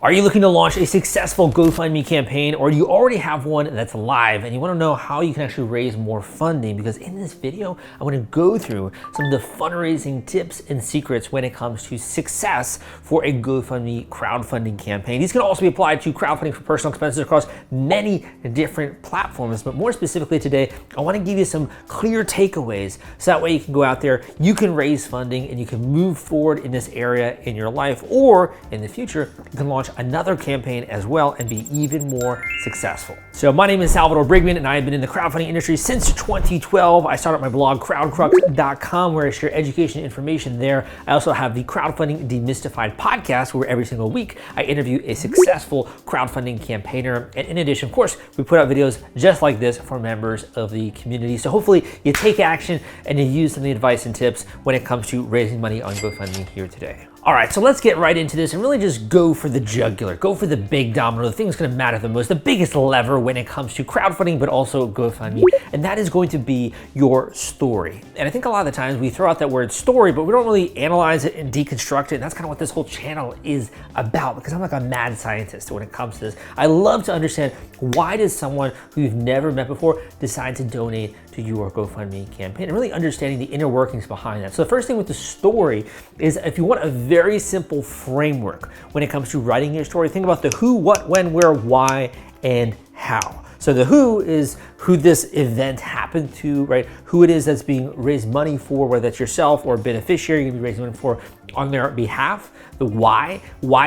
Are you looking to launch a successful GoFundMe campaign, or do you already have one that's live and you want to know how you can actually raise more funding? Because in this video, I want to go through some of the fundraising tips and secrets when it comes to success for a GoFundMe crowdfunding campaign. These can also be applied to crowdfunding for personal expenses across many different platforms. But more specifically today, I want to give you some clear takeaways so that way you can go out there, you can raise funding and you can move forward in this area in your life, or in the future, you can launch another campaign as well and be even more successful. So my name is Salvador Briggman and I have been in the crowdfunding industry since 2012. I started my blog crowdcrux.com where I share education and information there. I also have the Crowdfunding Demystified podcast where every single week I interview a successful crowdfunding campaigner. And in addition, of course, we put out videos just like this for members of the community. So hopefully you take action and you use some of the advice and tips when it comes to raising money on GoFundMe here today. All right, so let's get right into this and really just go for the jugular, go for the big domino, the thing that's gonna matter the most, the biggest lever when it comes to crowdfunding, but also GoFundMe, and that is going to be your story. And I think a lot of the times we throw out that word story, but we don't really analyze it and deconstruct it, and that's kind of what this whole channel is about, because I'm like a mad scientist when it comes to this. I love to understand, why does someone who you've never met before decide to donate to your GoFundMe campaign, and really understanding the inner workings behind that. So the first thing with the story is, if you want a very simple framework when it comes to writing your story, think about the who, what, when, where, why, and how. So the who is who this event happened to, right? Who it is that's being raised money for, whether that's yourself or a beneficiary you're gonna be raising money for on their behalf. The why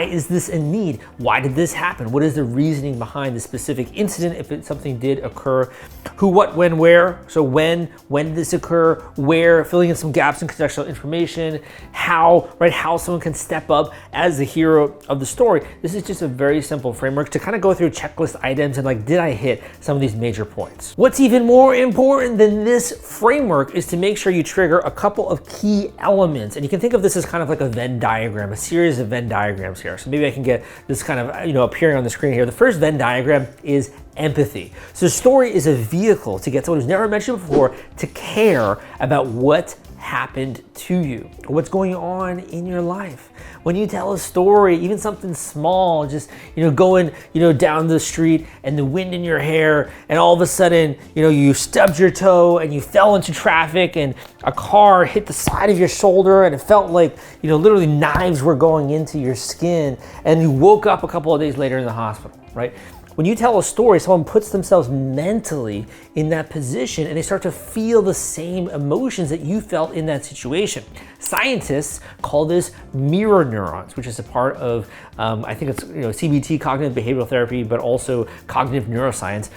is this a need? Why did this happen? What is the reasoning behind the specific incident if something did occur? Who, what, when, where? So when did this occur? Where? Filling in some gaps in contextual information. How, right? How someone can step up as the hero of the story. This is just a very simple framework to kind of go through checklist items and like, did I hit some of these major points? What's even more important than this framework is to make sure you trigger a couple of key elements. And you can think of this as kind of like a Venn diagram, a series of Venn diagrams here. So maybe I can get this kind of, appearing on the screen here. The first Venn diagram is empathy. So story is a vehicle to get someone who's never mentioned before to care about what happened to you, what's going on in your life. When you tell a story, even something small, just going down the street and the wind in your hair, and all of a sudden you stubbed your toe and you fell into traffic and a car hit the side of your shoulder and it felt like literally knives were going into your skin, and you woke up a couple of days later in the hospital, right? When you tell a story, someone puts themselves mentally in that position and they start to feel the same emotions that you felt in that situation. Scientists call this mirror neurons, which is a part of, I think it's CBT, cognitive behavioral therapy, but also cognitive neuroscience.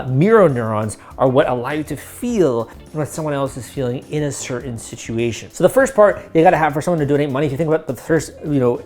Mirror neurons are what allow you to feel what someone else is feeling in a certain situation. So the first part you gotta have for someone to donate money, if you think about the first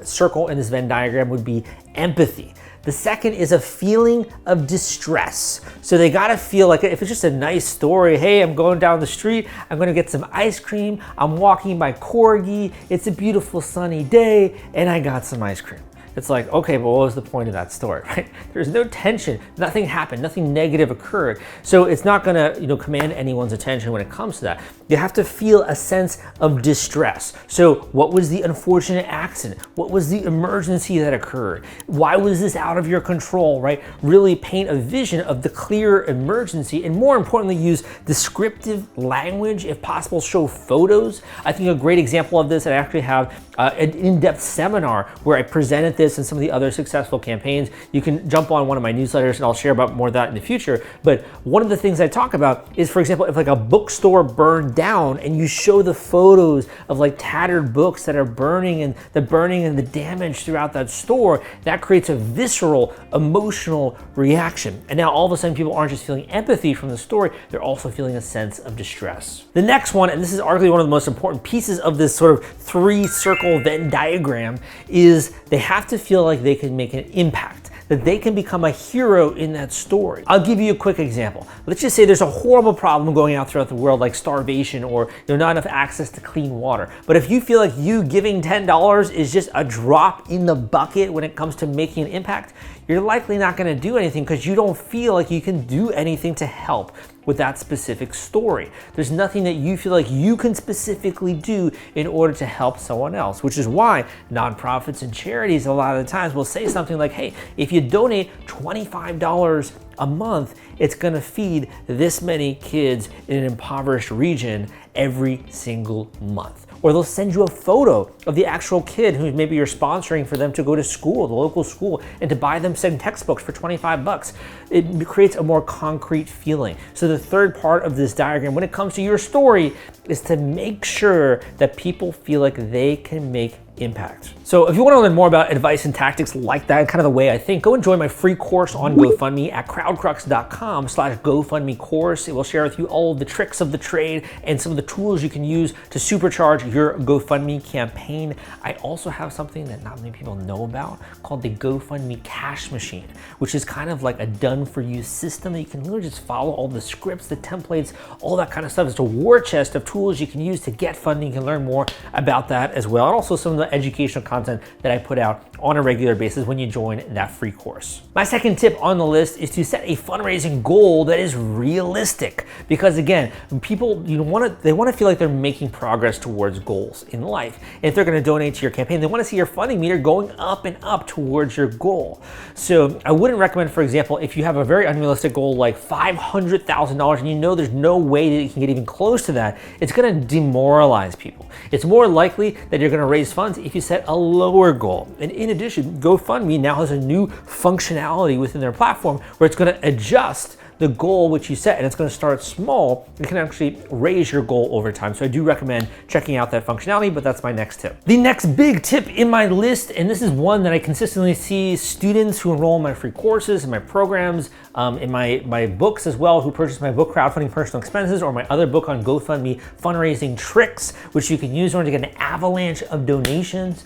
circle in this Venn diagram, would be empathy. The second is a feeling of distress. So they gotta feel like, if it's just a nice story, hey, I'm going down the street, I'm gonna get some ice cream, I'm walking my corgi, it's a beautiful sunny day, and I got some ice cream. It's like, okay, but what was the point of that story, right? There's no tension, nothing happened, nothing negative occurred. So it's not gonna, command anyone's attention when it comes to that. You have to feel a sense of distress. So what was the unfortunate accident? What was the emergency that occurred? Why was this out of your control, right? Really paint a vision of the clear emergency, and more importantly, use descriptive language, if possible, show photos. I think a great example of this, I actually have an in-depth seminar where I presented this and some of the other successful campaigns. You can jump on one of my newsletters and I'll share about more of that in the future. But one of the things I talk about is, for example, if like a bookstore burned down and you show the photos of like tattered books that are burning and the damage throughout that store, that creates a visceral, emotional reaction. And now all of a sudden people aren't just feeling empathy from the story, they're also feeling a sense of distress. The next one, and this is arguably one of the most important pieces of this sort of three-circle Venn diagram, is they have to feel like they can make an impact, that they can become a hero in that story. I'll give you a quick example. Let's just say there's a horrible problem going out throughout the world, like starvation or not enough access to clean water. But if you feel like you giving $10 is just a drop in the bucket when it comes to making an impact, you're likely not gonna do anything because you don't feel like you can do anything to help with that specific story. There's nothing that you feel like you can specifically do in order to help someone else, which is why nonprofits and charities a lot of the times will say something like, hey, if you donate $25 a month, it's gonna feed this many kids in an impoverished region every single month. Or they'll send you a photo of the actual kid who maybe you're sponsoring for them to go to school, the local school, and to buy them some textbooks for 25 bucks. It creates a more concrete feeling. So the third part of this diagram, when it comes to your story, is to make sure that people feel like they can make impact. So if you want to learn more about advice and tactics like that, kind of the way I think, go and join my free course on GoFundMe at crowdcrux.com/GoFundMe course. It will share with you all of the tricks of the trade and some of the tools you can use to supercharge your GoFundMe campaign. I also have something that not many people know about called the GoFundMe cash machine, which is kind of like a done for you system that you can literally just follow all the scripts, the templates, all that kind of stuff. It's a war chest of tools you can use to get funding. You can learn more about that as well. And also some of the educational content that I put out on a regular basis when you join that free course. My second tip on the list is to set a fundraising goal that is realistic, because again, people want to feel like they're making progress towards goals in life. And if they're going to donate to your campaign, they want to see your funding meter going up and up towards your goal. So I wouldn't recommend, for example, if you have a very unrealistic goal like $500,000 and you know there's no way that you can get even close to that, it's going to demoralize people. It's more likely that you're going to raise funds if you set a lower goal. And in addition, GoFundMe now has a new functionality within their platform where it's going to adjust the goal which you set, and it's going to start small. You can actually raise your goal over time. So I do recommend checking out that functionality, but that's my next tip. The next big tip in my list, and this is one that I consistently see students who enroll in my free courses and my programs, in my books as well, who purchase my book, Crowdfunding Personal Expenses, or my other book on GoFundMe fundraising tricks, which you can use in order to get an avalanche of donations.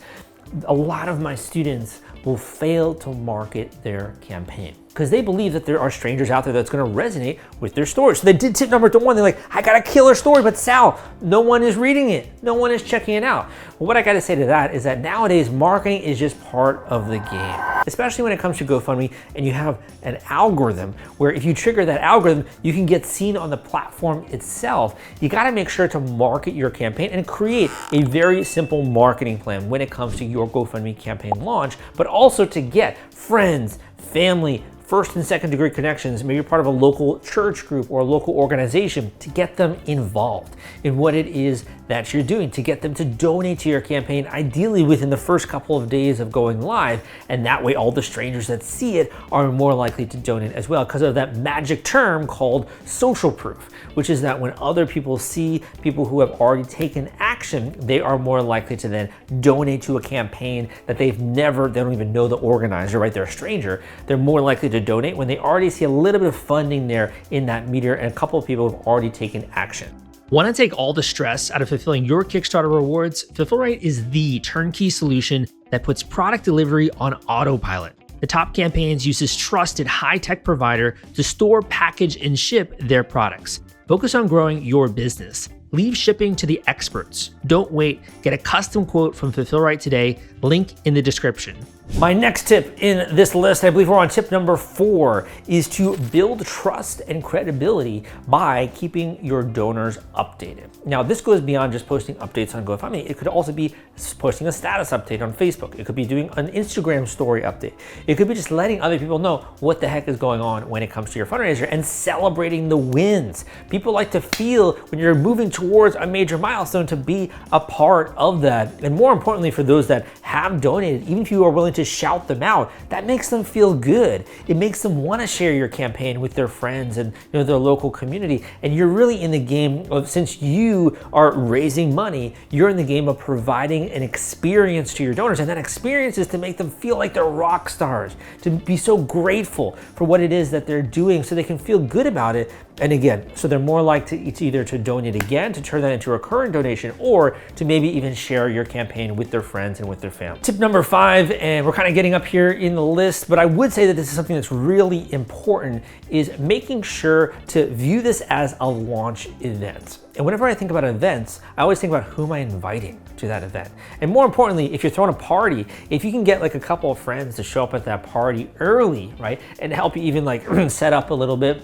A lot of my students will fail to market their campaign because they believe that there are strangers out there that's going to resonate with their story. So they did tip number one. They're like, I got a killer story, but Sal, no one is reading it. No one is checking it out. Well, what I got to say to that is that nowadays marketing is just part of the game, especially when it comes to GoFundMe and you have an algorithm where if you trigger that algorithm, you can get seen on the platform itself. You got to make sure to market your campaign and create a very simple marketing plan when it comes to your GoFundMe campaign launch, but also to get friends, family, first and second degree connections, maybe you're part of a local church group or a local organization, to get them involved in what it is that you're doing, to get them to donate to your campaign, ideally within the first couple of days of going live. And that way all the strangers that see it are more likely to donate as well, because of that magic term called social proof, which is that when other people see people who have already taken action, they are more likely to then donate to a campaign that they don't even know the organizer, right? They're a stranger. They're more likely to donate when they already see a little bit of funding there in that meter and a couple of people have already taken action. Want to take all the stress out of fulfilling your Kickstarter rewards? Fulfillrite is the turnkey solution that puts product delivery on autopilot. The Top Campaigns uses trusted high-tech provider to store, package, and ship their products. Focus on growing your business. Leave shipping to the experts. Don't wait. Get a custom quote from Fulfillrite today. Link in the description. My next tip in this list, I believe we're on tip number 4, is to build trust and credibility by keeping your donors updated. Now, this goes beyond just posting updates on GoFundMe. It could also be posting a status update on Facebook. It could be doing an Instagram story update. It could be just letting other people know what the heck is going on when it comes to your fundraiser and celebrating the wins. People like to feel when you're moving towards a major milestone to be a part of that. And more importantly, for those that have donated, even if you are willing to shout them out, that makes them feel good. It makes them want to share your campaign with their friends and their local community. And you're really in the game of, since you are raising money, you're in the game of providing an experience to your donors. And that experience is to make them feel like they're rock stars, to be so grateful for what it is that they're doing so they can feel good about it. And again, so they're more likely to either to donate again, to turn that into a recurring donation, or to maybe even share your campaign with their friends and with their family. Tip number 5, and we're kind of getting up here in the list, but I would say that this is something that's really important, is making sure to view this as a launch event. And whenever I think about events, I always think about who am I inviting to that event. And more importantly, if you're throwing a party, if you can get like a couple of friends to show up at that party early, right, and help you even like set up a little bit,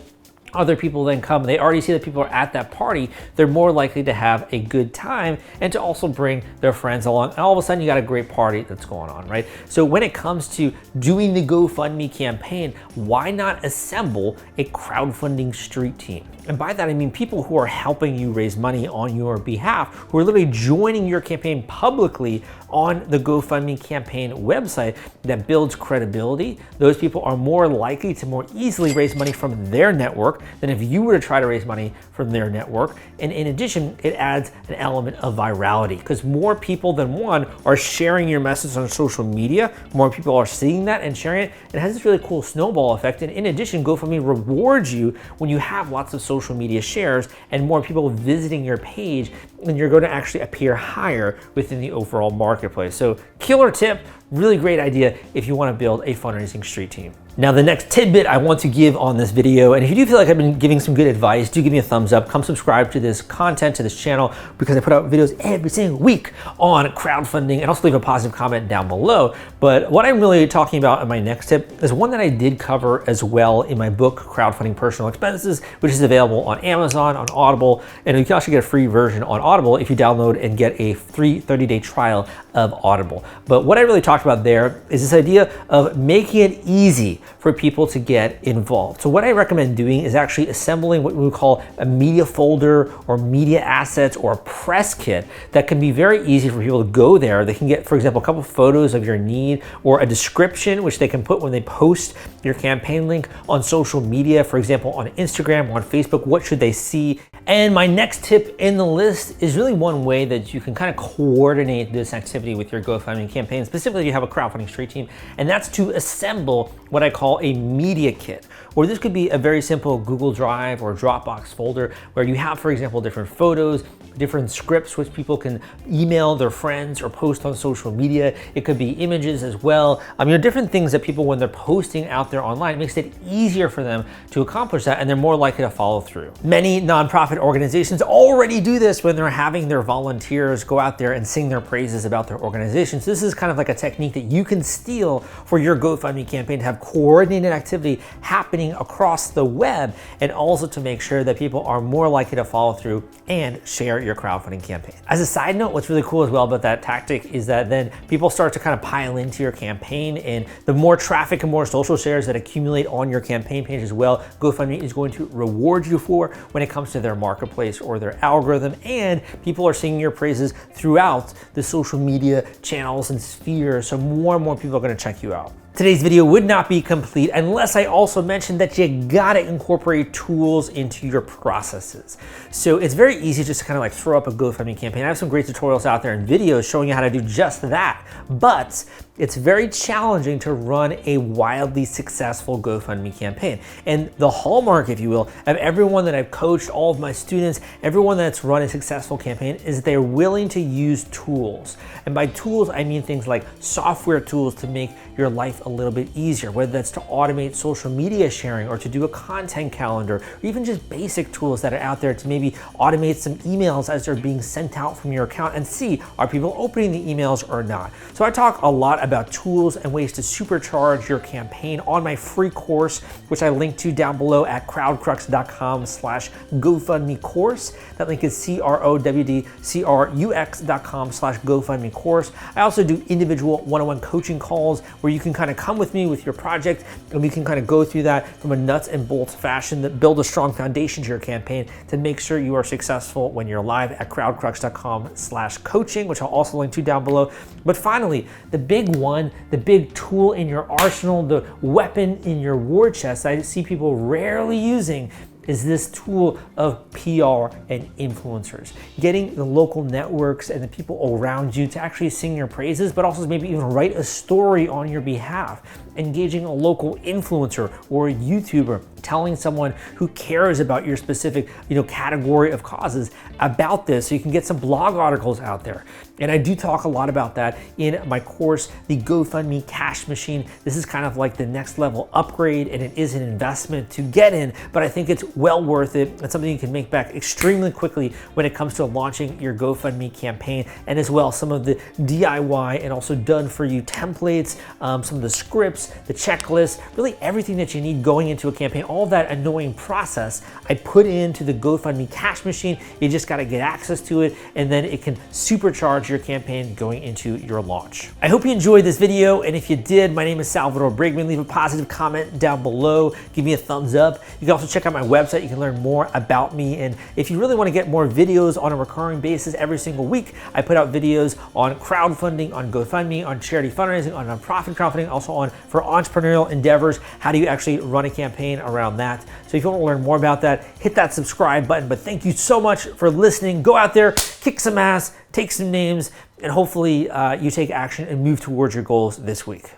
other people then come, they already see that people are at that party, they're more likely to have a good time and to also bring their friends along. And all of a sudden you got a great party that's going on, right? So when it comes to doing the GoFundMe campaign, why not assemble a crowdfunding street team? And by that, I mean people who are helping you raise money on your behalf, who are literally joining your campaign publicly on the GoFundMe campaign website. That builds credibility. Those people are more likely to more easily raise money from their network than if you were to try to raise money from their network. And in addition, it adds an element of virality because more people than one are sharing your message on social media. More people are seeing that and sharing it. It has this really cool snowball effect. And in addition, GoFundMe rewards you when you have lots of social media shares and more people visiting your page, and you're going to actually appear higher within the overall marketplace. So killer tip, really great idea if you want to build a fundraising street team. Now, the next tidbit I want to give on this video, and if you do feel like I've been giving some good advice, do give me a thumbs up. Come subscribe to this content, to this channel, because I put out videos every single week on crowdfunding, and also leave a positive comment down below. But what I'm really talking about in my next tip is one that I did cover as well in my book, Crowdfunding Personal Expenses, which is available on Amazon, on Audible, and you can actually get a free version on Audible if you download and get a free 30-day trial of Audible. But what I really talked about there is this idea of making it easy for people to get involved. So what I recommend doing is actually assembling what we would call a media folder or media assets or a press kit that can be very easy for people to go there. They can get, for example, a couple photos of your need or a description, which they can put when they post your campaign link on social media, for example, on Instagram or on Facebook. What should they see? And my next tip in the list is really one way that you can kind of coordinate this activity with your GoFundMe campaign, specifically if you have a crowdfunding street team, and that's to assemble what I call a media kit. Or this could be a very simple Google Drive or Dropbox folder where you have, for example, different photos, different scripts which people can email their friends or post on social media. It could be images as well. Different things that people, when they're posting out there online, it makes it easier for them to accomplish that, and they're more likely to follow through. Many nonprofit organizations already do this when they're having their volunteers go out there and sing their praises about their organizations. This is kind of like a technique that you can steal for your GoFundMe campaign to have coordinated activity happening across the web, and also to make sure that people are more likely to follow through and share your crowdfunding campaign. As a side note, what's really cool as well about that tactic is that then people start to kind of pile into your campaign, and the more traffic and more social shares that accumulate on your campaign page as well, GoFundMe is going to reward you for when it comes to their marketplace or their algorithm, and people are singing your praises throughout the social media channels and spheres, so more and more people are going to check you out. Today's video would not be complete unless I also mentioned that you gotta incorporate tools into your processes. So it's very easy just to kind of like throw up a GoFundMe campaign. I have some great tutorials out there and videos showing you how to do just that, but it's very challenging to run a wildly successful GoFundMe campaign. And the hallmark, if you will, of everyone that I've coached, all of my students, everyone that's run a successful campaign, is they're willing to use tools. And by tools, I mean things like software tools to make your life a little bit easier, whether that's to automate social media sharing or to do a content calendar, or even just basic tools that are out there to maybe automate some emails as they're being sent out from your account and see, are people opening the emails or not? So I talk a lot about tools and ways to supercharge your campaign on my free course, which I link to down below at crowdcrux.com/GoFundMe course. That link is crowdcrux.com/GoFundMe course. I also do individual one-on-one coaching calls where you can kind of come with me with your project, and we can kind of go through that from a nuts and bolts fashion that build a strong foundation to your campaign to make sure you are successful when you're live at crowdcrux.com/coaching, which I'll also link to down below. But finally, the big one, the big tool in your arsenal, the weapon in your war chest I see people rarely using, is this tool of PR and influencers. Getting the local networks and the people around you to actually sing your praises, but also maybe even write a story on your behalf. Engaging a local influencer or a YouTuber, telling someone who cares about your specific category of causes about this, so you can get some blog articles out there. And I do talk a lot about that in my course, the GoFundMe Cash Machine. This is kind of like the next level upgrade, and it is an investment to get in, but I think it's well worth it. It's something you can make back extremely quickly when it comes to launching your GoFundMe campaign, and as well some of the DIY and also done for you templates, some of the scripts, the checklists, really everything that you need going into a campaign. All of that annoying process I put into the GoFundMe cash machine. You just got to get access to it, and then it can supercharge your campaign going into your launch. I hope you enjoyed this video, and if you did, my name is Salvador Briggman. Leave a positive comment down below. Give me a thumbs up. You can also check out my website. You can learn more about me, and if you really want to get more videos on a recurring basis every single week, I put out videos on crowdfunding, on GoFundMe, on charity fundraising, on nonprofit crowdfunding, also on for entrepreneurial endeavors. How do you actually run a campaign around that? So if you want to learn more about that, hit that subscribe button. But thank you so much for listening. Go out there, kick some ass, take some names, and hopefully you take action and move towards your goals this week.